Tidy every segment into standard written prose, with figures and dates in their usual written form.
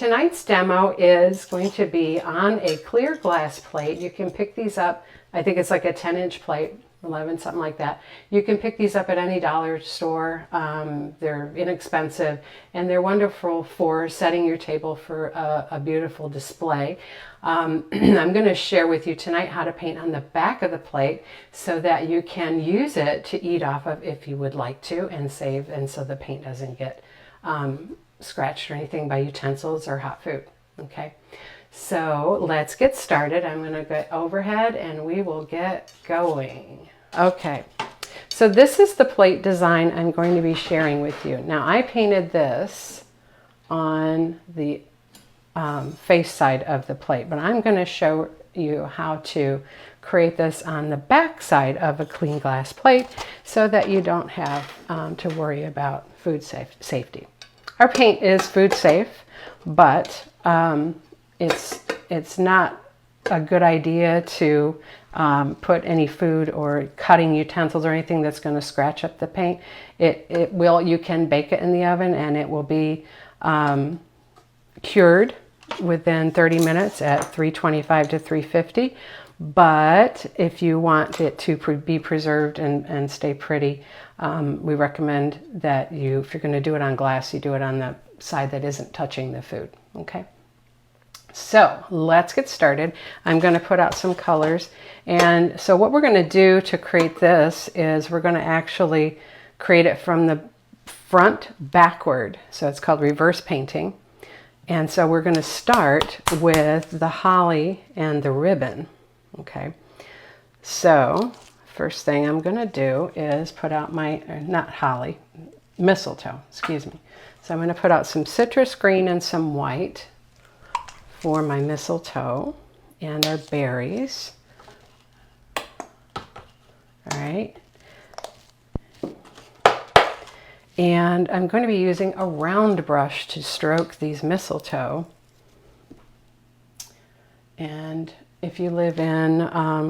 tonight's demo is going to be on a clear glass plate. You can pick these up. I think it's like a 10-inch plate, 11, something like that. You can pick these up at any dollar store. They're inexpensive and they're wonderful for setting your table for a beautiful display. I'm going to share with you tonight how to paint on the back of the plate so that you can use it to eat off of if you would like to, and save, and so the paint doesn't get scratched or anything by utensils or hot food. Okay, so let's get started. I'm going to go overhead and we will get going. Okay, so this is the plate design I'm going to be sharing with you. Now I painted this on the face side of the plate, but I'm going to show you how to create this on the back side of a clean glass plate so that you don't have to worry about food safety. Our paint is food safe, but it's not a good idea to put any food or cutting utensils or anything that's going to scratch up the paint. You can bake it in the oven and it will be cured within 30 minutes at 325 to 350. But if you want it to be preserved and stay pretty, we recommend that if you're going to do it on glass, you do it on the side that isn't touching the food. Okay, so let's get started. I'm going to put out some colors, and so what we're going to do to create this is we're going to actually create it from the front backward, so it's called reverse painting. And so we're going to start with the holly and the ribbon. Okay, so first thing I'm going to do is put out my, not holly, mistletoe, excuse me. So I'm going to put out some citrus green and some white for my mistletoe and our berries. All right. And I'm going to be using a round brush to stroke these mistletoe. And if you live in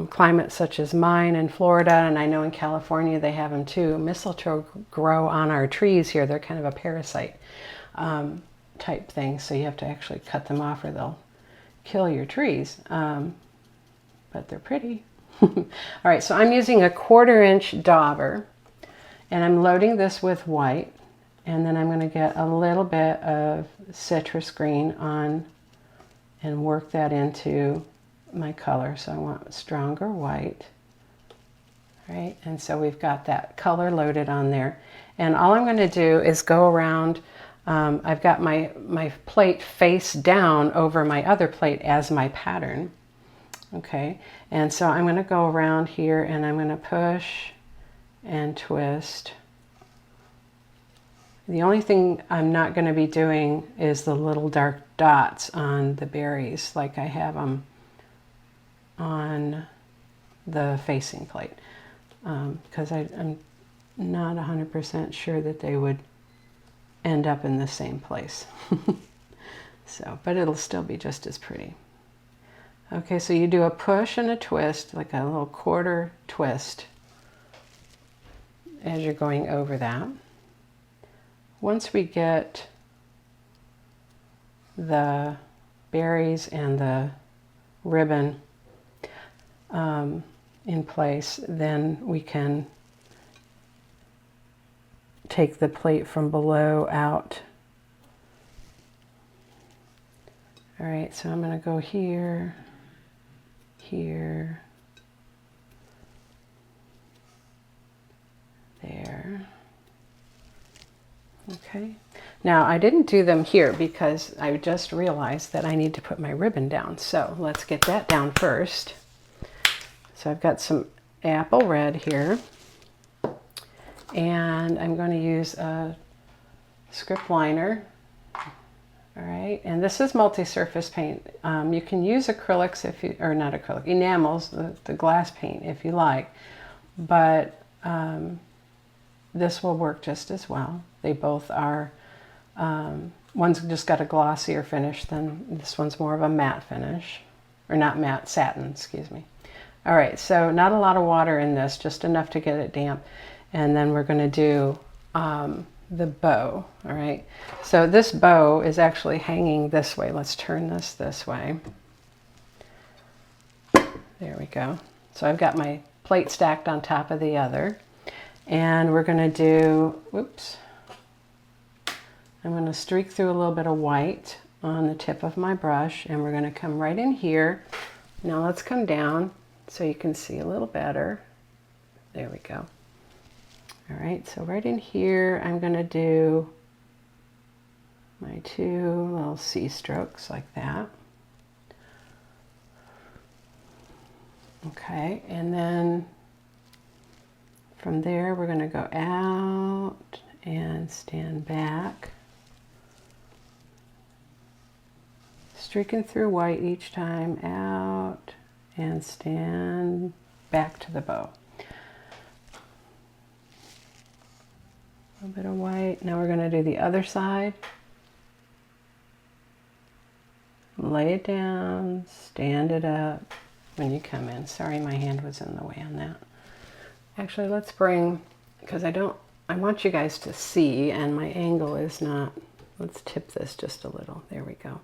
climates such as mine in Florida, and I know in California they have them too, mistletoe grow on our trees here. They're kind of a parasite type thing, so you have to actually cut them off or they'll kill your trees. But they're pretty. All right, so I'm using a 1/4 inch dauber. And I'm loading this with white, and then I'm going to get a little bit of citrus green on and work that into my color. So I want stronger white, right? And so we've got that color loaded on there. And all I'm going to do is go around. I've got my plate face down over my other plate as my pattern. Okay, and so I'm going to go around here and I'm going to push and twist. The only thing I'm not going to be doing is the little dark dots on the berries like I have them on the facing plate, because I'm not 100% sure that they would end up in the same place. So, but it'll still be just as pretty. Okay, so you do a push and a twist, like a little 1/4 twist as you're going over that. Once we get the berries and the ribbon in place, then we can take the plate from below out. All right, so I'm going to go here, here, there. Okay, now I didn't do them here because I just realized that I need to put my ribbon down. So let's get that down first. So I've got some apple red here, and I'm going to use a script liner. All right, and this is multi-surface paint. You can use acrylics if you, or not acrylic, enamels, the glass paint if you like, but this will work just as well. They both are, one's just got a glossier finish than this one's more of a matte finish, or not matte, satin, excuse me. All right, so not a lot of water in this, just enough to get it damp. And then we're going to do the bow. All right, so this bow is actually hanging this way. Let's turn this way. There we go. So I've got my plate stacked on top of the other, and we're going to do, whoops, I'm going to streak through a little bit of white on the tip of my brush, and we're going to come right in here. Now let's come down so you can see a little better. There we go. All right, so right in here, I'm going to do my 2 little C strokes like that. Okay, and then from there, we're going to go out and stand back, streaking through white each time, out and stand back to the bow. A little bit of white. Now we're going to do the other side. Lay it down, stand it up when you come in. Sorry, my hand was in the way on that. Actually, let's bring, because I want you guys to see, and my angle is not, let's tip this just a little. There we go.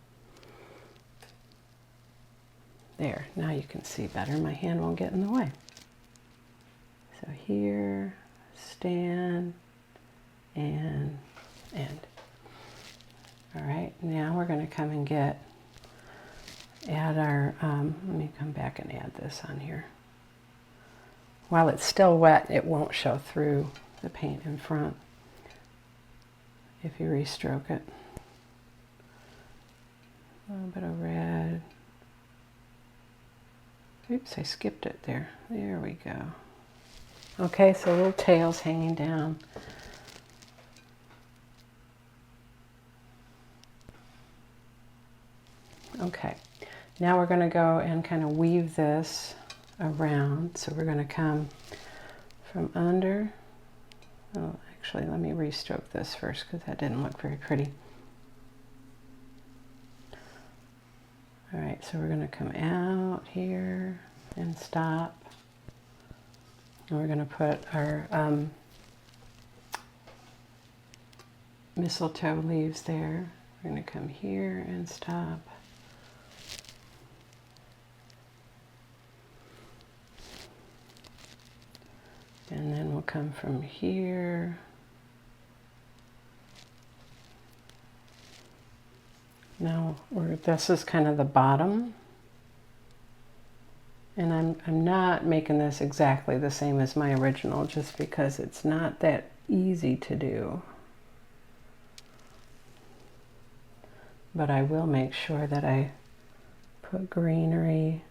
There, now you can see better. My hand won't get in the way. So here, stand, and end. All right, now we're going to come and add our, let me come back and add this on here. While it's still wet, it won't show through the paint in front if you restroke it. A little bit of red. Oops, I skipped it there. There we go. Okay, so little tails hanging down. Okay, now we're going to go and kind of weave this around. So we're going to come from under. Oh, actually, let me restroke this first because that didn't look very pretty. All right, so we're going to come out here and stop. And we're going to put our mistletoe leaves there. We're going to come here and stop. And then we'll come from here. Now this is kind of the bottom. And I'm not making this exactly the same as my original just because it's not that easy to do. But I will make sure that I put greenery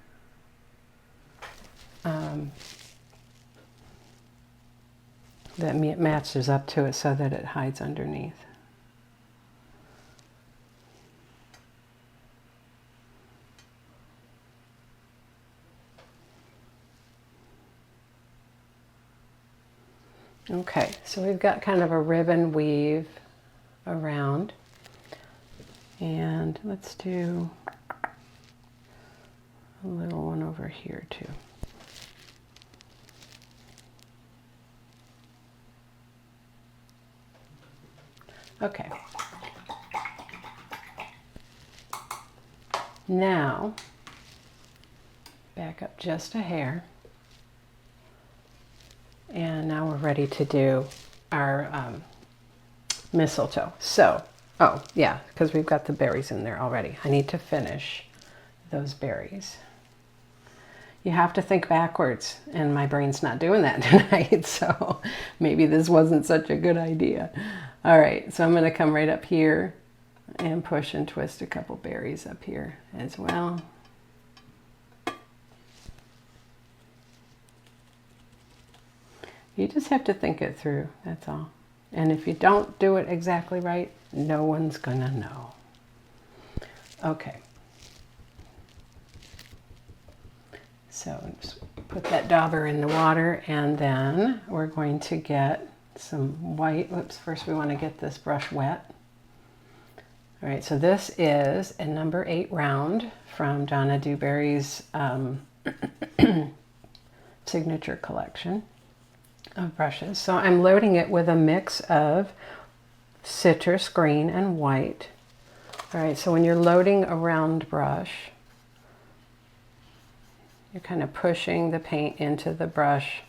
that matches up to it so that it hides underneath. Okay, so we've got kind of a ribbon weave around, and let's do a little one over here too. Okay. Now, back up just a hair. And now we're ready to do our mistletoe. So, oh yeah, because we've got the berries in there already. I need to finish those berries. You have to think backwards, and my brain's not doing that tonight, so maybe this wasn't such a good idea. All right, so I'm going to come right up here and push and twist a couple berries up here as well. You just have to think it through, that's all. And if you don't do it exactly right, no one's gonna know. Okay. So just put that dauber in the water, and then we're going to get some white. Whoops, first we want to get this brush wet. All right, so this is a number 8 round from Donna Dewberry's signature collection of brushes. So I'm loading it with a mix of citrus green and white. All right, so when you're loading a round brush, you're kind of pushing the paint into the brush,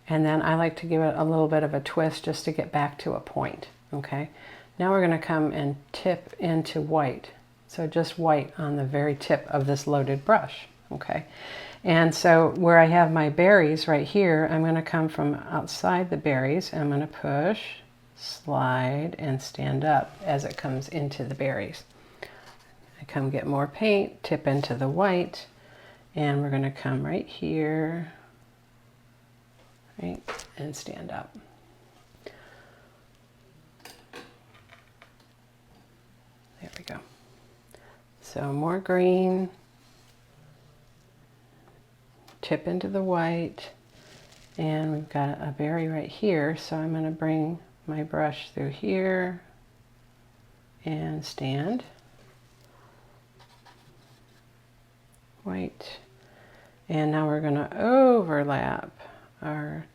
and then I like to give it a little bit of a twist just to get back to a point. Okay, now we're going to come and tip into white, so just white on the very tip of this loaded brush. Okay, and so where I have my berries right here, I'm going to come from outside the berries, and I'm going to push, slide, and stand up as it comes into the berries. I come get more paint, tip into the white, and we're going to come right here, right, and stand up. There we go. So more green, tip into the white, and we've got a berry right here, so I'm going to bring my brush through here and stand. White. And now we're going to overlap our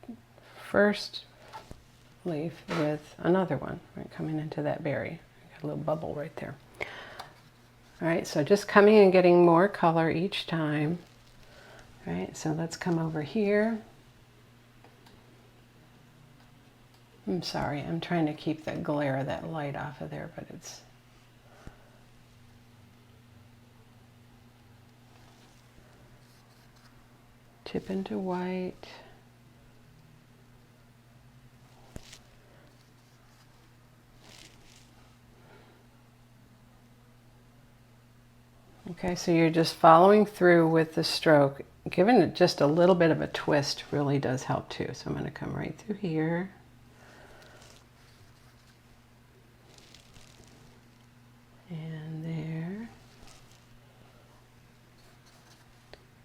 first leaf with another one, right, coming into that berry. Got a little bubble right there. All right, so just coming and getting more color each time. All right, so let's come over here. I'm sorry, I'm trying to keep the glare of that light off of there, but it's... Tip into white. Okay, so you're just following through with the stroke. Giving it just a little bit of a twist really does help too. So I'm going to come right through here. And there.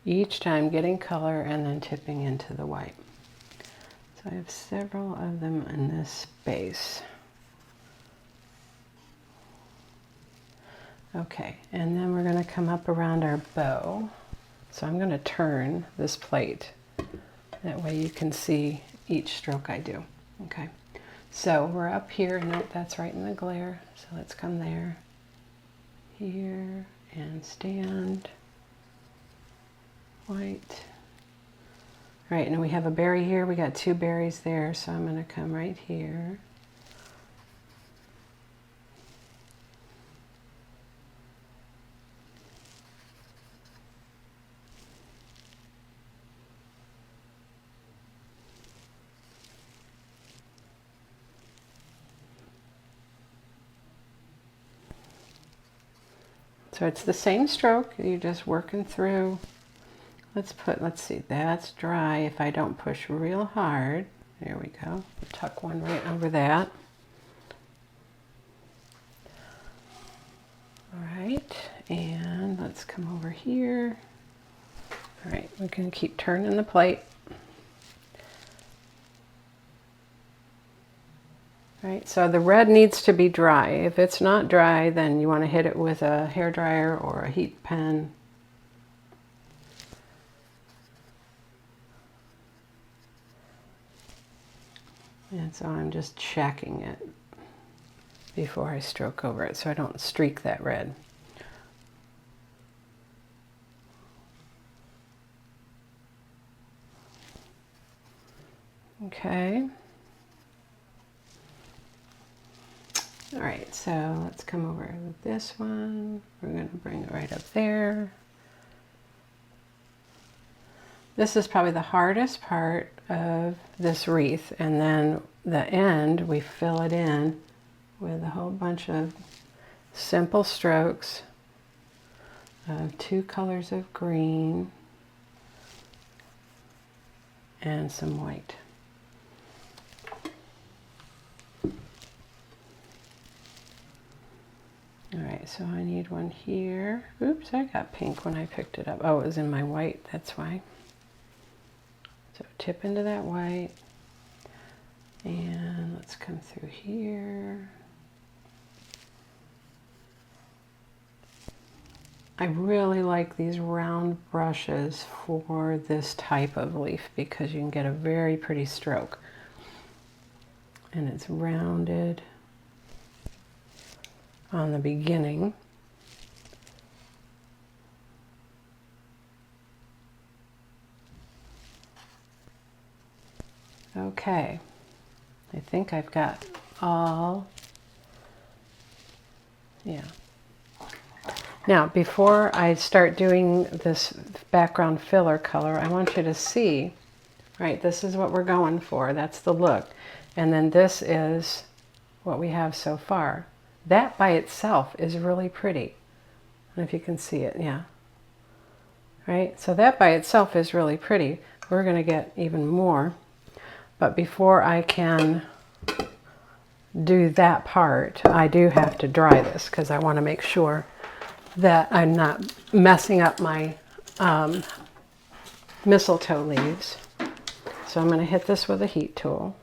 Each time getting color and then tipping into the white. So I have several of them in this space. Okay, and then we're going to come up around our bow. So I'm going to turn this plate. That way you can see each stroke I do. Okay, so we're up here. Nope, that's right in the glare. So let's come there, here, and stand. White. All right, and we have a berry here. We got two berries there, so I'm going to come right here. So it's the same stroke. You're just working through. Let's see, that's dry if I don't push real hard. There we go. Tuck one right over that. All right, and let's come over here. All right, we can keep turning the plate. All right, so the red needs to be dry. If it's not dry, then you want to hit it with a hairdryer or a heat pen. And so I'm just checking it before I stroke over it so I don't streak that red. Okay. All right, so let's come over with this one. We're going to bring it right up there. This is probably the hardest part of this wreath, and then the end we fill it in with a whole bunch of simple strokes of two colors of green and some white. All right, so I need one here. Oops, I got pink when I picked it up. Oh, it was in my white, that's why. So tip into that white, and let's come through here. I really like these round brushes for this type of leaf because you can get a very pretty stroke. And it's rounded. on the beginning. Okay, I think I've got all, yeah. Now, before I start doing this background filler color, I want you to see, right, this is what we're going for. That's the look. And then this is what we have so far. That by itself is really pretty. I don't know if you can see it, yeah. Right, so that by itself is really pretty. We're going to get even more. But before I can do that part, I do have to dry this because I want to make sure that I'm not messing up my mistletoe leaves. So I'm going to hit this with a heat tool.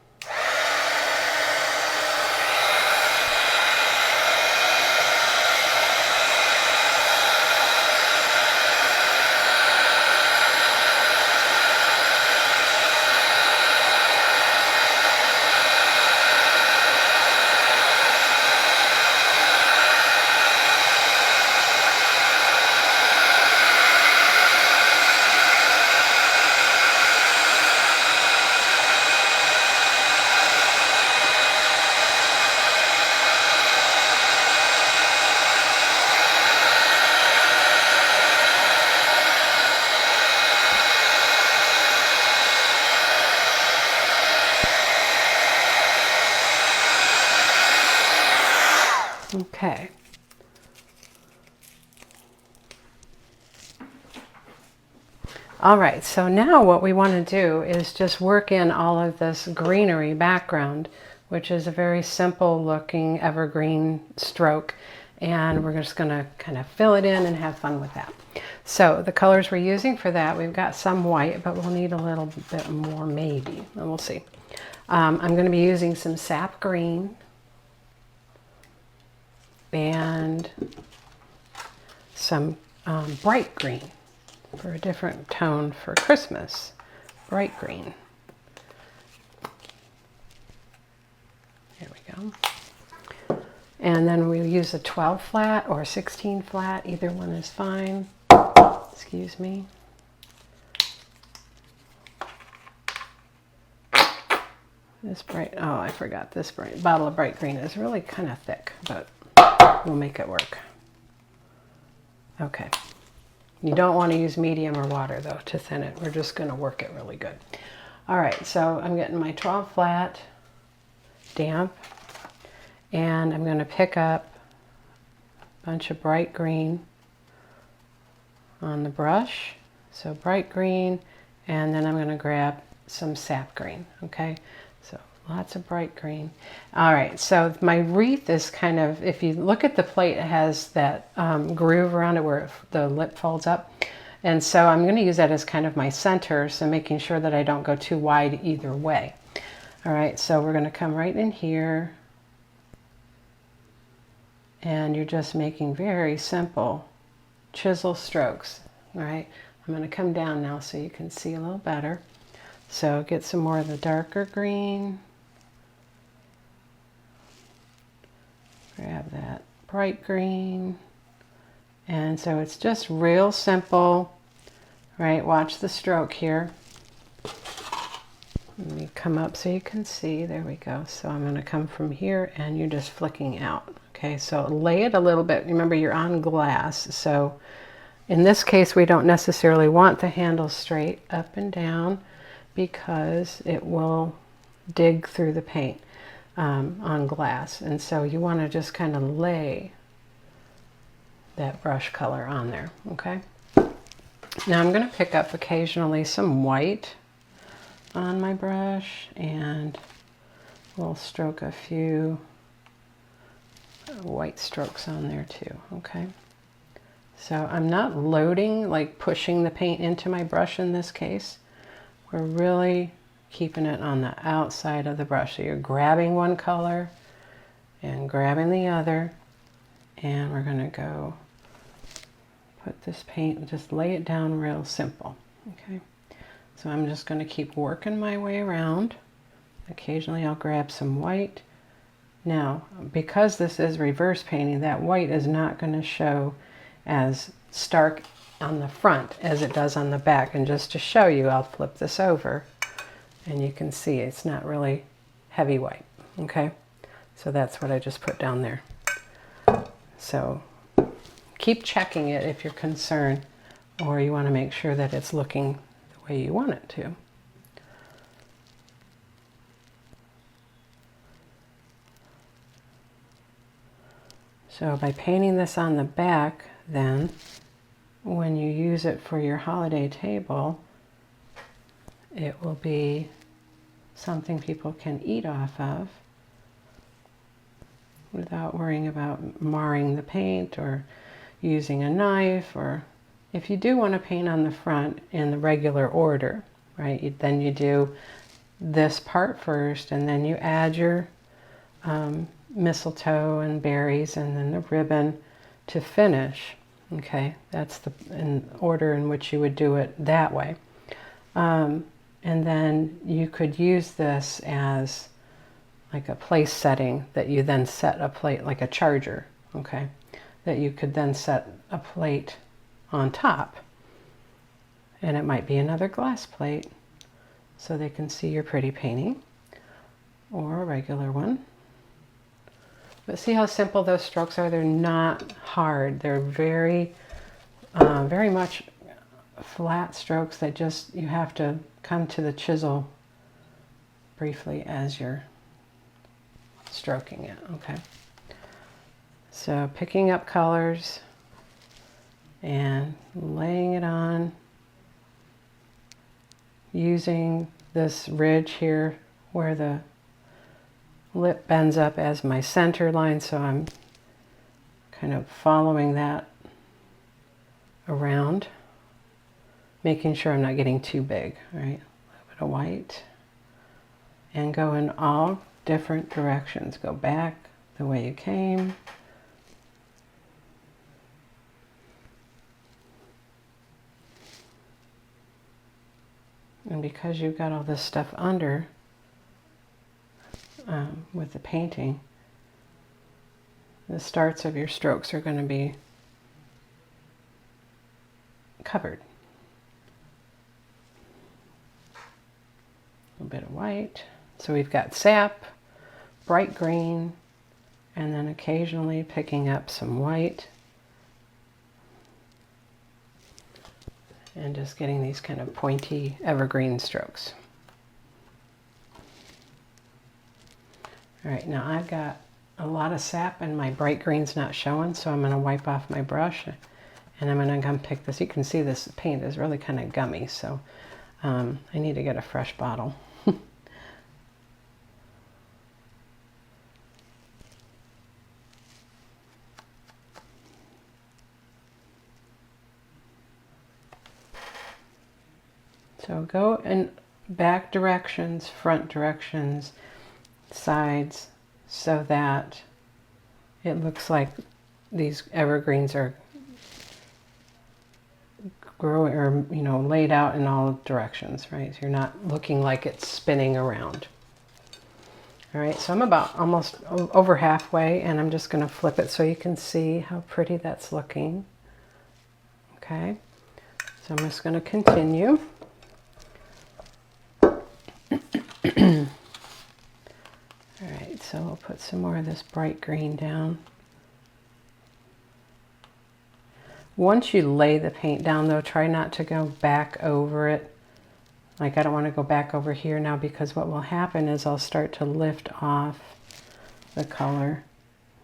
Okay. All right, so now what we want to do is just work in all of this greenery background, which is a very simple looking evergreen stroke. And we're just going to kind of fill it in and have fun with that. So the colors we're using for that, we've got some white, but we'll need a little bit more maybe, and we'll see. I'm going to be using some sap green and some bright green for a different tone for Christmas. Bright green. There we go. And then we use a 12 flat or 16 flat. Either one is fine. Excuse me. This bright, oh, I forgot this bright bottle of bright green is really kind of thick, but we'll make it work. Okay. You don't want to use medium or water though to thin it. We're just going to work it really good. All right, so I'm getting my 12 flat damp, and I'm going to pick up a bunch of bright green on the brush. So bright green, and then I'm going to grab some sap green, okay? So lots of bright green. All right, so my wreath is kind of, if you look at the plate, it has that groove around it where the lip folds up. And so I'm going to use that as kind of my center, so making sure that I don't go too wide either way. All right, so we're going to come right in here. And you're just making very simple chisel strokes. All right, I'm going to come down now so you can see a little better. So get some more of the darker green. Grab that bright green. And so it's just real simple, right? Watch the stroke here. Let me come up so you can see. There we go. So I'm going to come from here and you're just flicking out. Okay, so lay it a little bit. Remember, you're on glass. So in this case, we don't necessarily want the handle straight up and down because it will dig through the paint on glass. And so you want to just kind of lay that brush color on there, okay? Now I'm going to pick up occasionally some white on my brush, and we'll stroke a few white strokes on there too, okay? So I'm not loading, like pushing the paint into my brush in this case. We're really keeping it on the outside of the brush. So you're grabbing one color and grabbing the other, and we're going to go put this paint, just lay it down real simple, okay? So I'm just going to keep working my way around. Occasionally I'll grab some white Now, because this is reverse painting, that white is not going to show as stark on the front as it does on the back. And just to show you, I'll flip this over and you can see it's not really heavy white. Okay, so that's what I just put down there. So keep checking it if you're concerned or you want to make sure that it's looking the way you want it to. So by painting this on the back, then when you use it for your holiday table, it will be something people can eat off of without worrying about marring the paint or using a knife. Or if you do want to paint on the front in the regular order, right, then you do this part first and then you add your mistletoe and berries and then the ribbon to finish. Okay, that's the order in which you would do it that way. And then you could use this as like a place setting that you then set a plate, like a charger, okay, that you could then set a plate on top. And it might be another glass plate so they can see your pretty painting, or a regular one. But see how simple those strokes are? They're not hard. They're very, very much flat strokes that just, you have to come to the chisel briefly as you're stroking it, okay? So picking up colors and laying it on, using this ridge here where the lip bends up as my center line, so I'm kind of following that around, making sure I'm not getting too big, right? A little bit of white, and go in all different directions. Go back the way you came. And because you've got all this stuff under, with the painting, the starts of your strokes are going to be covered. A little bit of white. So we've got sap, bright green, and then occasionally picking up some white. And just getting these kind of pointy evergreen strokes. All right, now I've got a lot of sap and my bright green's not showing, so I'm going to wipe off my brush and I'm going to come pick this. You can see this paint is really kind of gummy, so I need to get a fresh bottle. So go in back directions, front directions, sides, so that it looks like these evergreens are growing, or laid out in all directions, right? So you're not looking like it's spinning around. All right, so I'm about almost over halfway, and I'm just going to flip it so you can see how pretty that's looking. Okay, so I'm just going to continue. All right, so we'll put some more of this bright green down. Once you lay the paint down, though, try not to go back over it. Like, I don't want to go back over here now, because what will happen is I'll start to lift off the color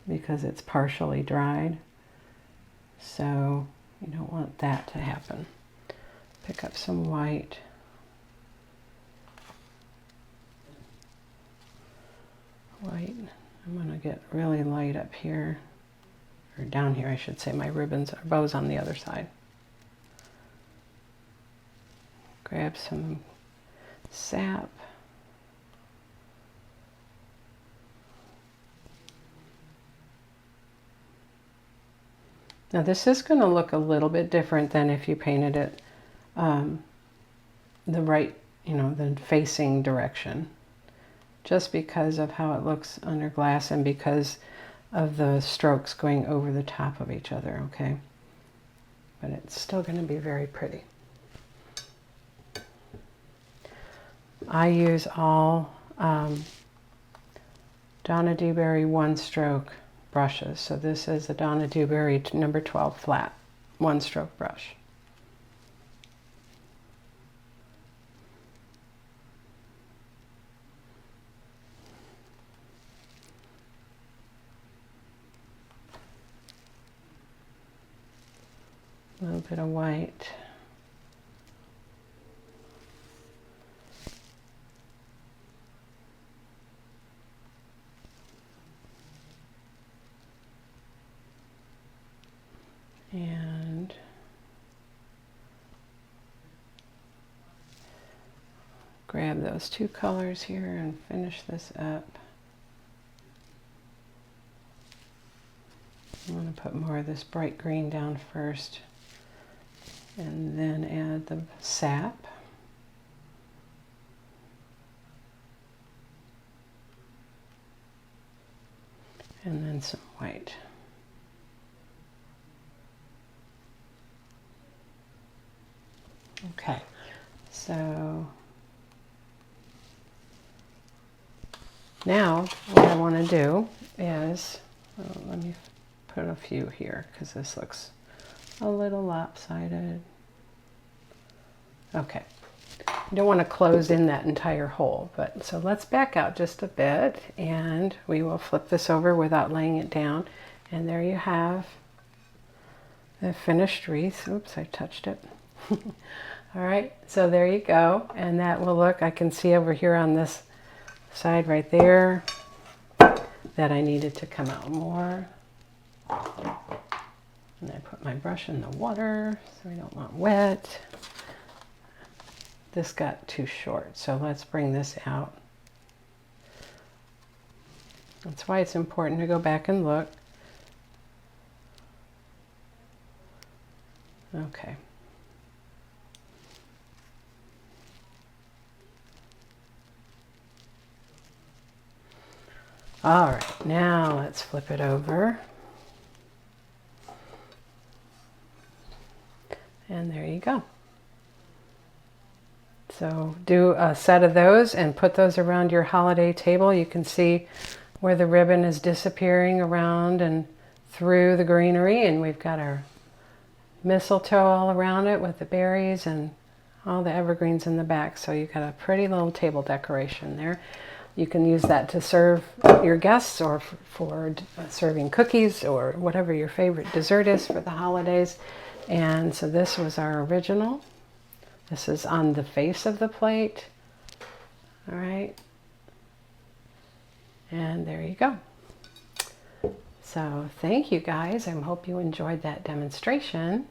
because it's partially dried. So you don't want that to happen. Pick up some white. White. I'm going to get really light up here, or down here I should say. My ribbons or bows on the other side. Grab some sap. Now this is going to look a little bit different than if you painted it the right, the facing direction. just because of how it looks under glass and because of the strokes going over the top of each other, okay? But it's still going to be very pretty. I use all Donna Dewberry one stroke brushes. So this is a Donna Dewberry number 12 flat one stroke brush. A little bit of white. And grab those two colors here and finish this up. I'm going to put more of this bright green down first and then add the sap. And then some white. Okay, so now what I want to do is, let me put a few here because this looks a little lopsided. Okay, you don't want to close in that entire hole, but so let's back out just a bit and we will flip this over without laying it down. And there you have the finished wreath. Oops, I touched it. All right, so there you go. And that will look, I can see over here on this side right there that I needed to come out more. And I put my brush in the water so we don't want wet. This got too short, so let's bring this out. That's why it's important to go back and look. Okay. All right, now let's flip it over. And there you go. So do a set of those and put those around your holiday table. You can see where the ribbon is disappearing around and through the greenery, and we've got our mistletoe all around it with the berries and all the evergreens in the back. So you've got a pretty little table decoration there. You can use that to serve your guests or for serving cookies or whatever your favorite dessert is for the holidays. And so this was our original. This is on the face of the plate. All right. And there you go. So thank you guys. I hope you enjoyed that demonstration.